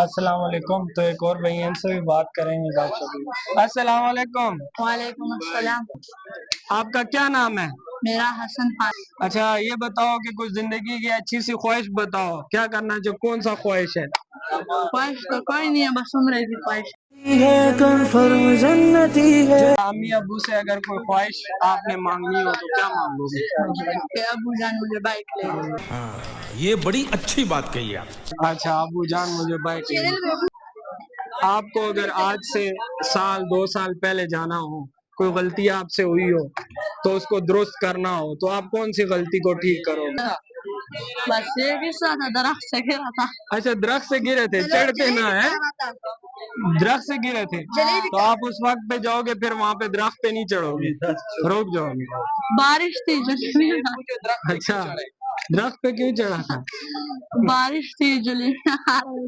السلام علیکم. تو ایک اور بھائی ان سے بھی بات کریں گے بات شبیر. السلام علیکم. وعلیکم السلام. آپ کا کیا نام ہے؟ میرا حسن خان. اچھا یہ بتاؤ کہ کچھ زندگی کی اچھی سی خواہش بتاؤ، کیا کرنا چاہو، کون سا خواہش ہے؟ خواہش تو کوئی نہیں ہے، بس عمرے کی خواہش. امی ابو سے اگر کوئی خواہش آپ نے مانگنی ہو تو کیا مانگو گے؟ کہ ابو جان مجھے بائک لے دے. یہ بڑی اچھی بات کہی آپ. اچھا ابو جان مجھے بائک لے دیں. آپ کو اگر آج سے سال 2 سال پہلے جانا ہو، کوئی غلطی آپ سے ہوئی ہو تو اس کو درست کرنا ہو، تو آپ کون سی غلطی کو ٹھیک کرو گے؟ بس یہ قصہ تھا، درخت سے گرا تھا. اچھا درخت سے گرے تھے، چڑھتے نہ ہے، درخت سے گرے تھے تو آپ اس وقت پہ جاؤ گے، پھر وہاں پہ درخت پہ نہیں چڑھو گے، روک جاؤ گے. بارش تھی جلی. اچھا درخت پہ کیوں چڑھا تھا؟ بارش تھی جلی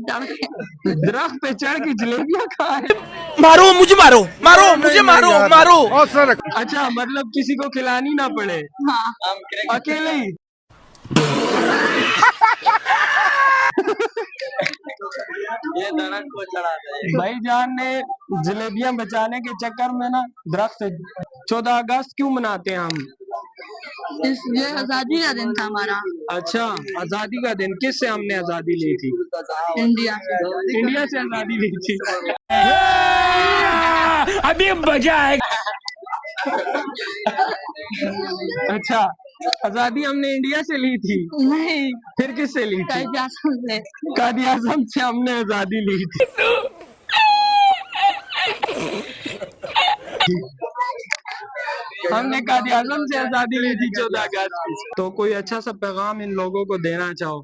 چڑھ کے. درخت پہ چڑھ کے جلیبیاں کھائے؟ مارو مجھے، مارو مارو مجھے، مارو مارو. اچھا مطلب کسی کو کھلانی نہ پڑے، ہاں اکیلے ہی؟ بھائی جان نے جلیبیاں بچانے کے چکر میں نا درخت. 14 اگست کیوں مناتے ہیں ہم؟ یہ آزادی کا دن تھا ہمارا. اچھا آزادی کا دن، کس سے ہم نے آزادی لی تھی؟ انڈیا سے. انڈیا سے آزادی لی تھی. ابھی مزہ آئے گا. اچھا آزادی ہم نے انڈیا سے لی تھی؟ نہیں، پھر کس سے لی تھی؟ قائد اعظم سے. قائد اعظم سے ہم نے آزادی لی تھی. ہم نے قائد اعظم سے آزادی لی تھی 14 اگست کی. تو کوئی اچھا سا پیغام ان لوگوں کو دینا چاہو،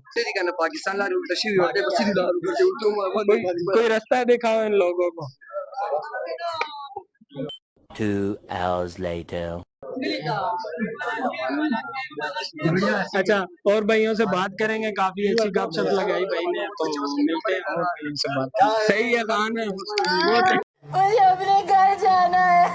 کوئی رستہ دکھاؤ ان لوگوں کو. 2 hours later. اچھا اور بھائیوں سے بات کریں گے، کافی اچھی گپ شپ لگائی بھائی نے، تو ملتے ہیں اور بھائیوں سے بات. صحیح ہے، کہاں ہے؟ مجھے اپنے گھر جانا ہے.